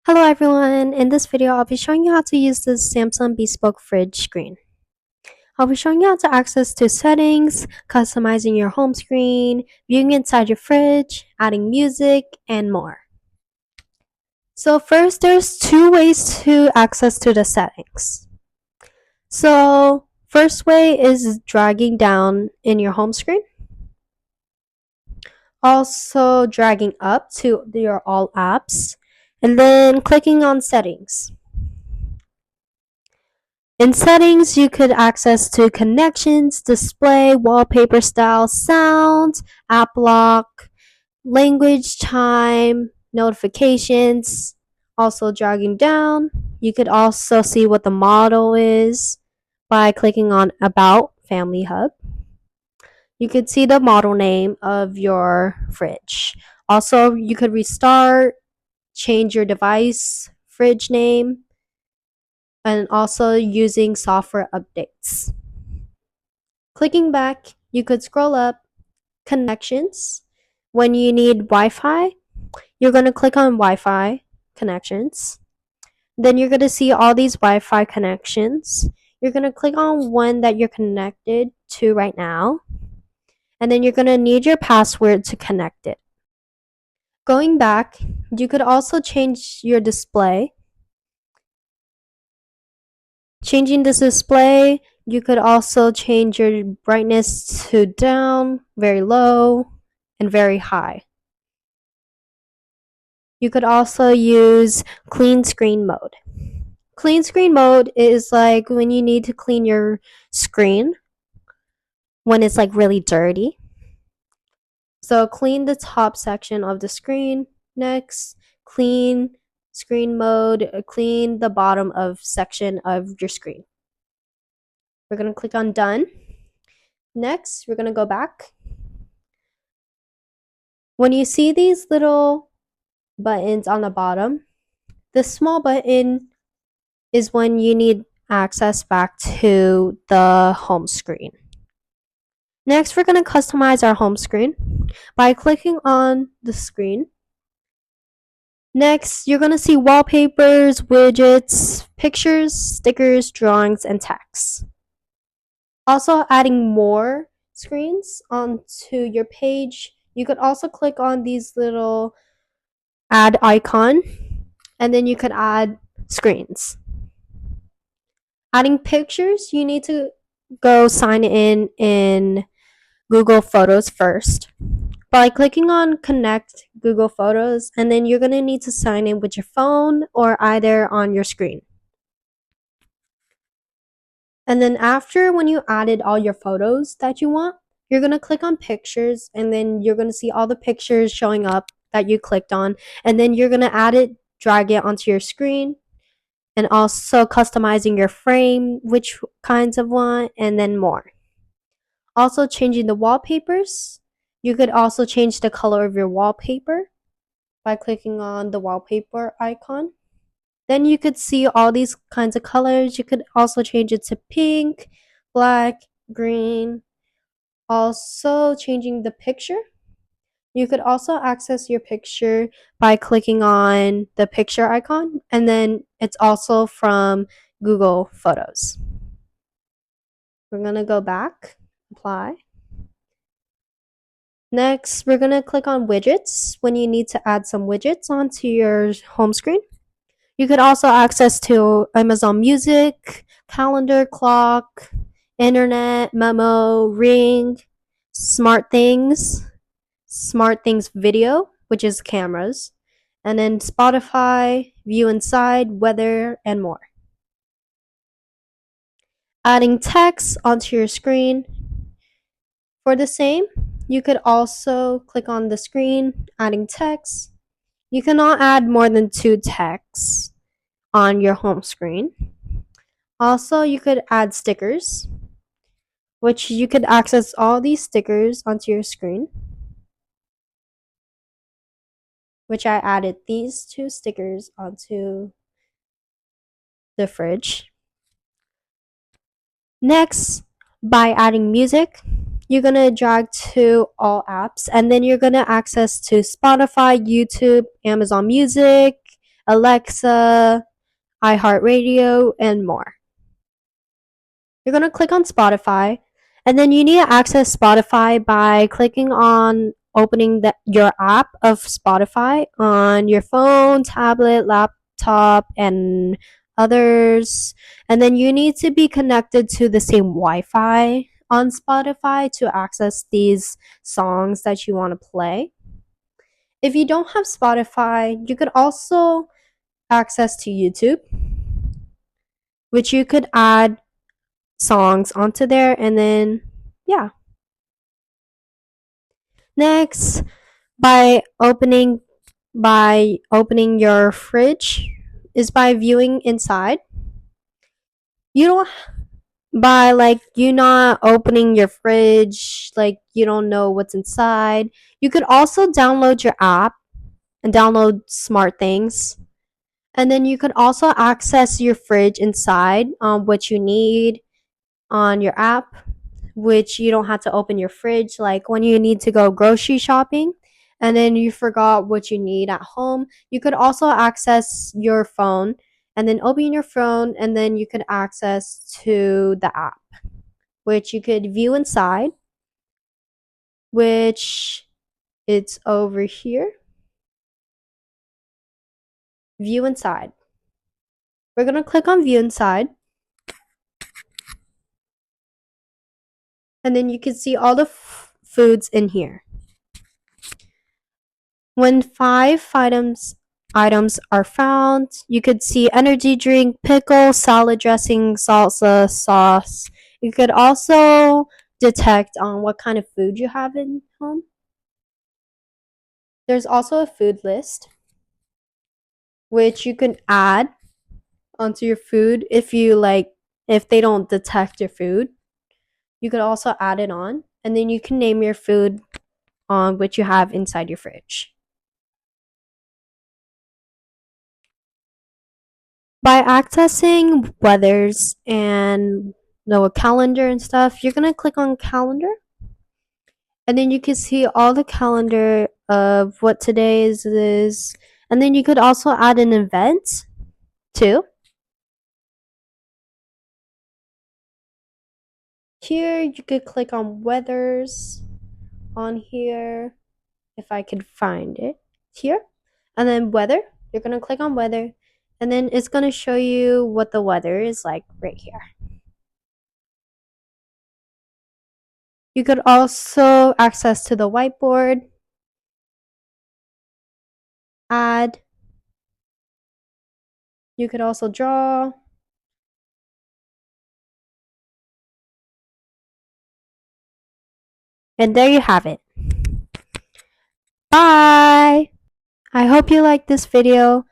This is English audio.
Hello everyone, in this video I'll be showing you how to use this Samsung Bespoke fridge screen. I'll be showing you how to access to settings, customizing your home screen, viewing inside your fridge, adding music, and more. So first there's two ways to access to the settings. So first way is dragging down in your home screen. Also dragging up to your all apps and then clicking on settings. In settings, you could access to connections, display, wallpaper style, sound, app lock, language, time, notifications. Also dragging down, you could also see what the model is by clicking on About Family Hub. You could see the model name of your fridge. Also, you could restart, change your device, fridge name, and also using software updates. Clicking back, you could scroll up connections. When you need Wi-Fi, you're going to click on Wi-Fi connections. Then you're going to see all these Wi-Fi connections. You're going to click on one that you're connected to right now. And then you're going to need your password to connect it. Going back, you could also change your display. Changing the display, you could also change your brightness to down, very low, and very high. You could also use clean screen mode. Clean screen mode is like when you need to clean your screen when it's like really dirty. So clean the top section of the screen. Next, clean screen mode, clean the bottom of section of your screen. We're going to click on done. Next, we're going to go back. When you see these little buttons on the bottom, the small button is when you need access back to the home screen. Next, we're going to customize our home screen by clicking on the screen. Next, you're going to see wallpapers, widgets, pictures, stickers, drawings, and text. Also, adding more screens onto your page, you could also click on these little add icon, and then you could add screens. Adding pictures, you need to go sign in Google Photos first by clicking on connect Google Photos, and then you're going to need to sign in with your phone or either on your screen. And then after when you added all your photos that you want, you're going to click on pictures, and then you're going to see all the pictures showing up that you clicked on, and then you're going to add it, drag it onto your screen, and also customizing your frame, which kinds of one, and then more. Also changing the wallpapers. You could also change the color of your wallpaper by clicking on the wallpaper icon. Then you could see all these kinds of colors. You could also change it to pink, black, green. Also changing the picture. You could also access your picture by clicking on the picture icon, and then it's also from Google Photos. We're going to go back, apply. Next, we're going to click on widgets when you need to add some widgets onto your home screen. You could also access to Amazon Music, calendar, clock, internet, memo, ring, smart things video, which is cameras, and then Spotify, view inside, weather, and more. Adding text onto your screen. For the same, you could also click on the screen, adding text. You cannot add more than 2 texts on your home screen. Also, you could add stickers, which you could access all these stickers onto your screen, which I added these 2 stickers onto the fridge. Next, by adding music, you're going to drag to all apps, and then you're going to access to Spotify, YouTube, Amazon Music, Alexa, iHeartRadio, and more. You're going to click on Spotify, and then you need to access Spotify by clicking on opening your app of Spotify on your phone, tablet, laptop, and others. And then you need to be connected to the same Wi-Fi on Spotify to access these songs that you want to play. If you don't have Spotify, you could also access to YouTube, which you could add songs onto there, and then yeah. Next, by opening your fridge is by viewing inside. You don't by like you not opening your fridge, like you don't know what's inside. You could also download your app and download smart things. And then you could also access your fridge inside what you need on your app, which you don't have to open your fridge. Like when you need to go grocery shopping and then you forgot what you need at home, you could also access your phone and then open your phone, and then you could access to the app, which you could view inside, which it's over here. View inside. We're going to click on view inside. And then you can see all the foods in here. When 5 items are found, you could see energy drink, pickle, salad dressing, salsa, sauce. You could also detect on what kind of food you have in home. There's also a food list, which you can add onto your food if they don't detect your food. You could also add it on, and then you can name your food on what you have inside your fridge. By accessing weathers and a calendar and stuff, you're gonna click on calendar, and then you can see all the calendar of what today is, and then you could also add an event too. Here you could click on weathers on here, if I could find it here, and then weather. You're gonna click on weather, and then it's gonna show you what the weather is like right here. You could also access to the whiteboard, add. You could also draw. And there you have it. Bye! I hope you liked this video.